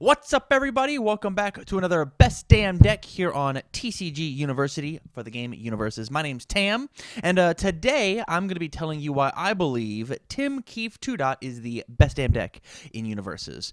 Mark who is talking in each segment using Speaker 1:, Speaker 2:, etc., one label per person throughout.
Speaker 1: What's up, everybody? Welcome back to another Best Damn Deck here on TCG University for the game UniVersus. My name's Tam, and today I'm going to be telling you why I believe Tim Keefe 2. is the best damn deck in UniVersus.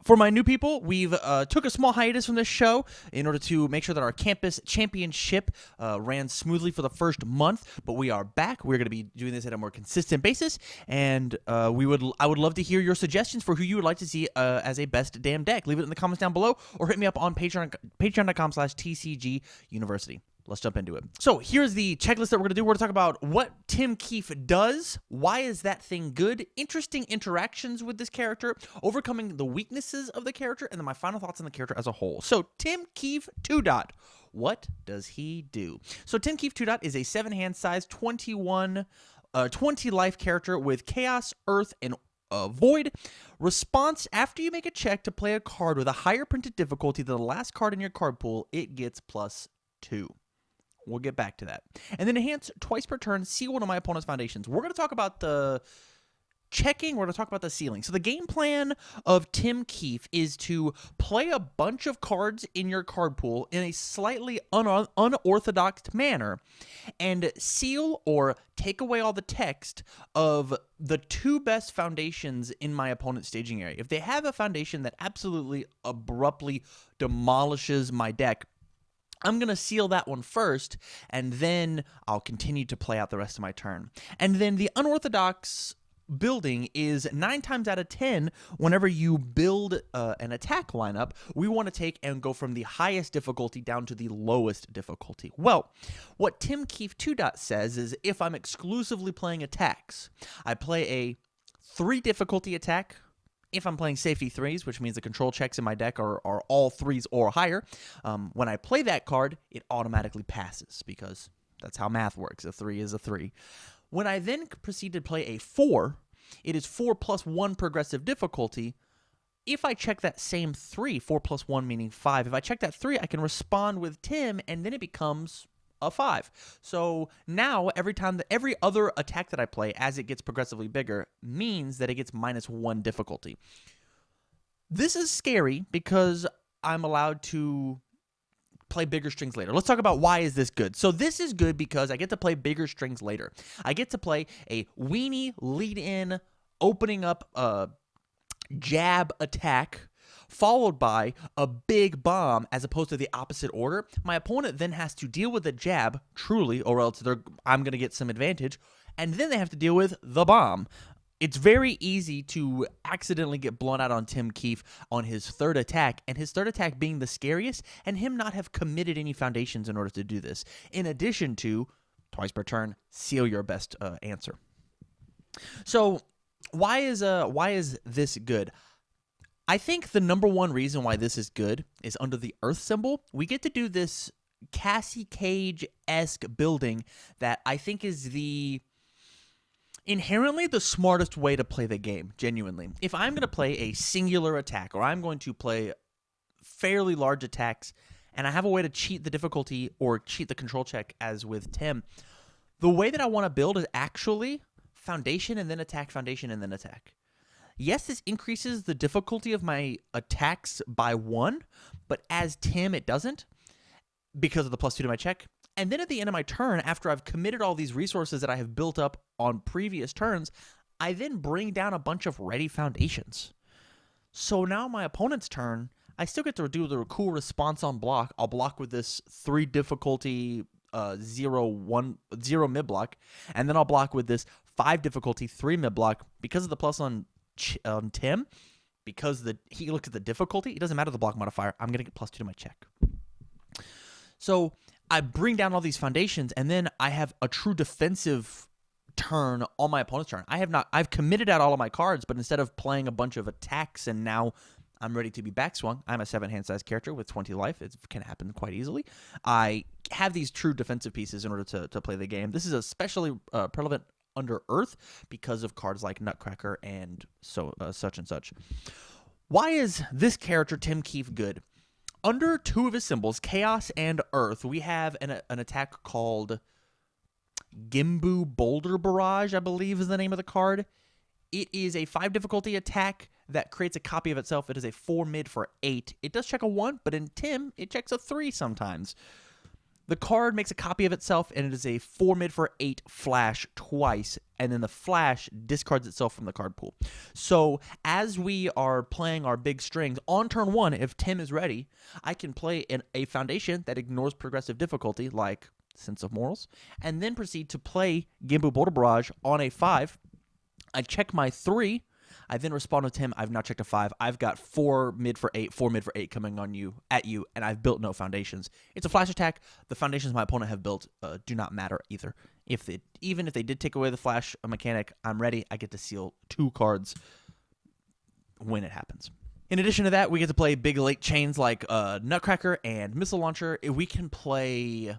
Speaker 1: For my new people, we've took a small hiatus from this show in order to make sure that our campus championship ran smoothly for the first month, but we are back. We're going to be doing this at a more consistent basis, and I would love to hear your suggestions for who you would like to see as a best damn deck. Leave it in the comments down below or hit me up on patreon.com/TCG University. Let's jump into it. So here's the checklist that we're going to do. We're going to talk about what Tim Keefe does, why is that thing good, interesting interactions with this character, overcoming the weaknesses of the character, and then my final thoughts on the character as a whole. So Tim Keefe 2. What does he do? So Tim Keefe 2. is a 7-hand size 20 life character with Chaos, Earth, and Void. Response: after you make a check to play a card with a higher printed difficulty than the last card in your card pool, it gets +2. We'll get back to that. And then enhance twice per turn, seal one of my opponent's foundations. We're going to talk about the checking, we're going to talk about the sealing. So the game plan of Tim Keefe is to play a bunch of cards in your card pool in a slightly unorthodox manner and seal or take away all the text of the 2 best foundations in my opponent's staging area. If they have a foundation that absolutely abruptly demolishes my deck, I'm going to seal that one first, and then I'll continue to play out the rest of my turn. And then the unorthodox building is 9 times out of 10, whenever you build an attack lineup, we want to take and go from the highest difficulty down to the lowest difficulty. Well, what Tim Keefe 2. says is if I'm exclusively playing attacks, I play a 3 difficulty attack. If I'm playing safety 3s, which means the control checks in my deck are all 3s or higher, when I play that card, it automatically passes because that's how math works. A 3 is a 3. When I then proceed to play a 4, it is 4 + 1 progressive difficulty. If I check that same 3, 4 + 1 meaning 5, if I check that 3, I can respond with Tim, and then it becomes a 5. So now every other attack that I play as it gets progressively bigger means that it gets -1 difficulty. This is scary because I'm allowed to play bigger strings later. Let's talk about why is this good. So this is good because I get to play bigger strings later. I get to play a weenie lead-in opening up jab attack followed by a big bomb as opposed to the opposite order. My opponent then has to deal with the jab, truly, or else I'm going to get some advantage, and then they have to deal with the bomb. It's very easy to accidentally get blown out on Tim Keefe on his 3rd attack, and his 3rd attack being the scariest, and him not have committed any foundations in order to do this. In addition to, twice per turn, seal your best answer. So, why is this good? I think the number one reason why this is good is under the Earth symbol. We get to do this Cassie Cage-esque building that I think is inherently the smartest way to play the game, genuinely. If I'm going to play a singular attack, or I'm going to play fairly large attacks, and I have a way to cheat the difficulty or cheat the control check as with Tim, the way that I want to build is actually foundation and then attack, foundation and then attack. Yes, this increases the difficulty of my attacks by 1, but as Tim, it doesn't because of the +2 to my check. And then at the end of my turn, after I've committed all these resources that I have built up on previous turns, I then bring down a bunch of ready foundations. So now my opponent's turn, I still get to do the cool response on block. I'll block with this 3 difficulty 0 mid block, and then I'll block with this 5 difficulty 3 mid block because of the plus on Tim. Because he looks at the difficulty, it doesn't matter the block modifier. I'm going to get +2 to my check. So I bring down all these foundations, and then I have a true defensive turn on my opponent's turn. I've committed out all of my cards, but instead of playing a bunch of attacks and now I'm ready to be backswung, I'm a 7-hand size character with 20 life. It can happen quite easily. I have these true defensive pieces in order to play the game. This is especially prevalent under Earth because of cards like Nutcracker and such and such. Why is this character, Tim Keefe, good? Under 2 of his symbols, Chaos and Earth, we have an attack called Gimbu Boulder Barrage, I believe is the name of the card. It is a 5 difficulty attack that creates a copy of itself. It is a 4 mid for 8. It does check a 1, but in Tim, it checks a 3 sometimes. The card makes a copy of itself, and it is a 4 mid for 8 flash twice, and then the flash discards itself from the card pool. So as we are playing our big strings, on turn 1, if Tim is ready, I can play a foundation that ignores progressive difficulty, like Sense of Morals, and then proceed to play Gimbu Boulder Barrage on a 5. I check my 3. I then respond with Tim. I've now checked a 5. I've got 4 mid for 8, 4 mid for 8 coming on you, at you, and I've built no foundations. It's a flash attack. The foundations my opponent have built do not matter either. Even if they did take away the flash mechanic, I'm ready. I get to seal 2 cards when it happens. In addition to that, we get to play big late chains like Nutcracker and Missile Launcher. We can play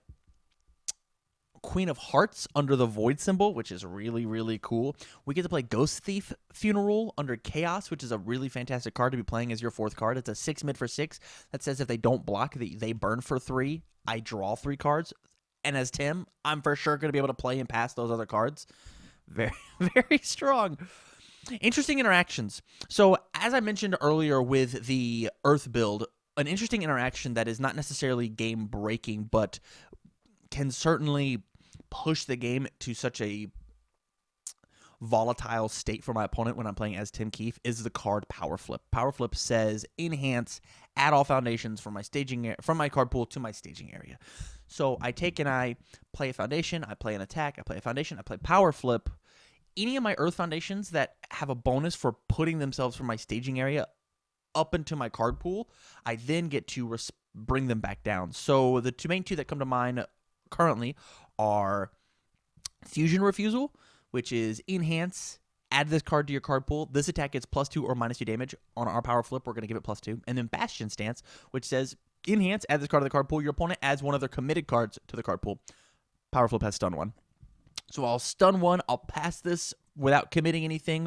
Speaker 1: Queen of Hearts under the Void symbol, which is really, really cool. We get to play Ghost Thief Funeral under Chaos, which is a really fantastic card to be playing as your 4th card. It's a 6 mid for 6 that says if they don't block, they burn for 3. I draw 3 cards. And as Tim, I'm for sure going to be able to play and pass those other cards. Very, very strong. Interesting interactions. So as I mentioned earlier with the Earth build, an interesting interaction that is not necessarily game breaking, but can certainly push the game to such a volatile state for my opponent when I'm playing as Tim Keefe is the card Power Flip. Power Flip says enhance, add all foundations from my card pool to my staging area. So I take and I play a foundation, I play an attack, I play a foundation, I play Power Flip. Any of my Earth foundations that have a bonus for putting themselves from my staging area up into my card pool, I then get to bring them back down. So the main two that come to mind currently are Fusion Refusal, which is enhance, add this card to your card pool. This attack gets +2 or -2 damage. On our Power Flip, we're going to give it +2. And then Bastion Stance, which says enhance, add this card to the card pool. Your opponent adds one of their committed cards to the card pool. Power Flip has stun 1. So I'll stun 1. I'll pass this without committing anything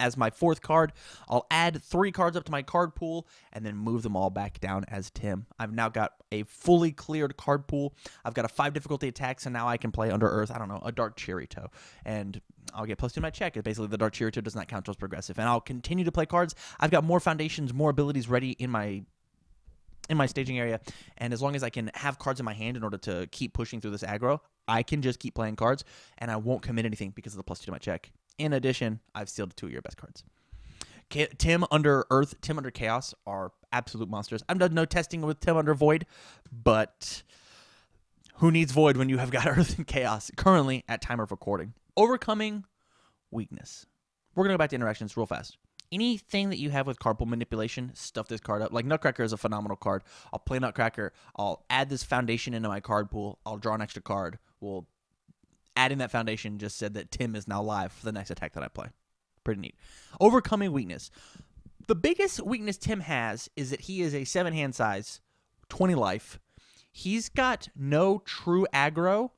Speaker 1: as my 4th card. I'll add 3 cards up to my card pool and then move them all back down as Tim. I've now got a fully cleared card pool. I've got a 5 difficulty attack, so now I can play under Earth, I don't know, a Dark Chirito. And I'll get +2 to my check. Basically, the Dark Chirito does not count towards progressive. And I'll continue to play cards. I've got more foundations, more abilities ready in my staging area, and as long as I can have cards in my hand in order to keep pushing through this aggro, I can just keep playing cards, and I won't commit anything because of the +2 to my check. In addition, I've sealed 2 of your best cards. Tim under Earth, Tim under Chaos are absolute monsters. I've done no testing with Tim under Void, but who needs Void when you have got Earth and Chaos currently at time of recording? Overcoming weakness. We're going to go back to interactions real fast. Anything that you have with card pool manipulation, stuff this card up. Like Nutcracker is a phenomenal card. I'll play Nutcracker. I'll add this foundation into my card pool. I'll draw an extra card. Well, adding that foundation just said that Tim is now live for the next attack that I play. Pretty neat. Overcoming weakness. The biggest weakness Tim has is that he is a 7 hand size, 20 life. He's got no true aggro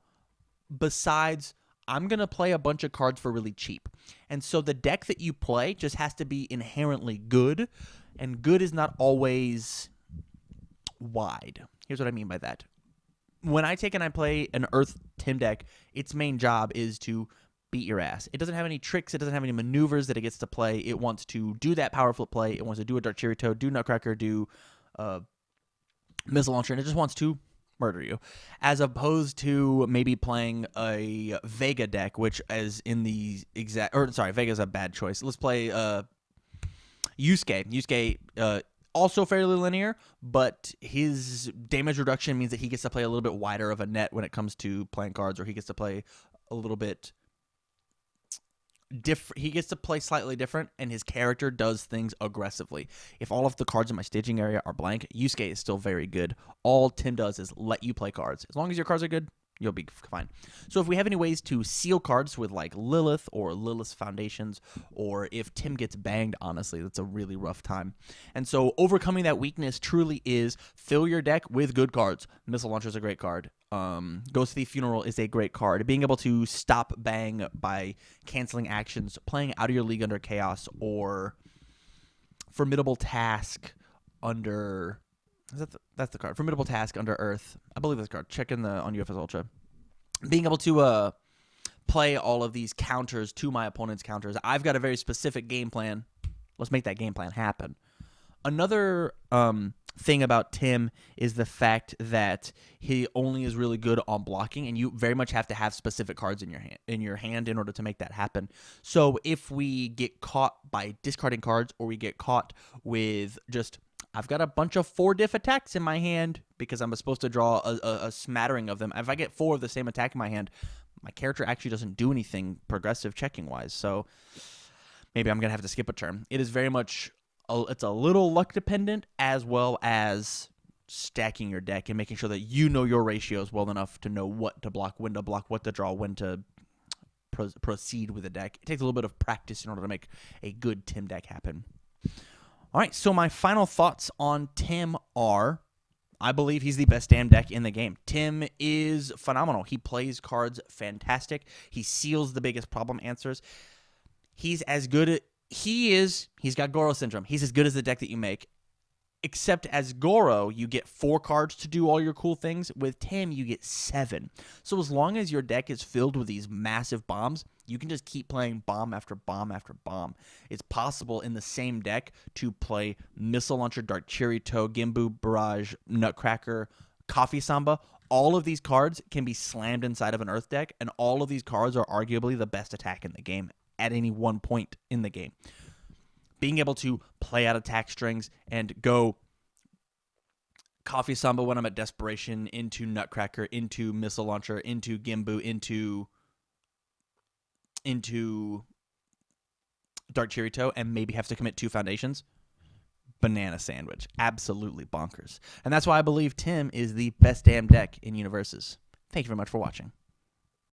Speaker 1: besides I'm going to play a bunch of cards for really cheap. And so the deck that you play just has to be inherently good, and good is not always wide. Here's what I mean by that. When I take and I play an Earth Tim deck, its main job is to beat your ass. It doesn't have any tricks. It doesn't have any maneuvers that it gets to play. It wants to do that Power Flip play. It wants to do a Dark Chirito, do Nutcracker, do Missile Launcher, and it just wants to murder you, as opposed to maybe playing a Vega deck, which is in the Vega's a bad choice. Let's play Yusuke. Yusuke, also fairly linear, but his damage reduction means that he gets to play a little bit wider of a net when it comes to playing cards, or he gets to play a little bit he gets to play slightly different, and his character does things aggressively. If all of the cards in my staging area are blank, Yusuke is still very good. All Tim does is let you play cards. As long as your cards are good, you'll be fine. So if we have any ways to seal cards with like Lilith or Lilith's Foundations, or if Tim gets banged, honestly, that's a really rough time. And so overcoming that weakness truly is fill your deck with good cards. Missile Launcher is a great card. Ghost Thief Funeral is a great card. Being able to stop bang by canceling actions, playing out of your league under Chaos, or Formidable Task under... That's the card. Formidable Task under Earth. I believe that's the card. Check in on UFS Ultra. Being able to play all of these counters to my opponent's counters. I've got a very specific game plan. Let's make that game plan happen. Another thing about Tim is the fact that he only is really good on blocking, and you very much have to have specific cards in your hand in order to make that happen. So if we get caught by discarding cards, or we get caught with just, I've got a bunch of 4 diff attacks in my hand because I'm supposed to draw a smattering of them. If I get 4 of the same attack in my hand, my character actually doesn't do anything progressive checking wise. So maybe I'm gonna have to skip a turn. It is very much it's a little luck dependent, as well as stacking your deck and making sure that you know your ratios well enough to know what to block, when to block, what to draw, when to proceed with the deck. It takes a little bit of practice in order to make a good Tim deck happen. All right, so my final thoughts on Tim are, I believe he's the best damn deck in the game. Tim is phenomenal. He plays cards fantastic. He seals the biggest problem answers. He's as good at he's got Goro syndrome. He's as good as the deck that you make. Except as Goro, you get 4 cards to do all your cool things. With Tim, you get 7. So as long as your deck is filled with these massive bombs, you can just keep playing bomb after bomb after bomb. It's possible in the same deck to play Missile Launcher, Dark Cherry-Toe, Gimbu, Barrage, Nutcracker, Coffee Samba. All of these cards can be slammed inside of an Earth deck, and all of these cards are arguably the best attack in the game at any one point in the game. Being able to play out attack strings and go Coffee Samba when I'm at Desperation, into Nutcracker, into Missile Launcher, into Gimbu, into Dark Cherry-Toe, and maybe have to commit 2 foundations. Banana sandwich. Absolutely bonkers. And that's why I believe Tim is the best damn deck in UniVersus. Thank you very much for watching.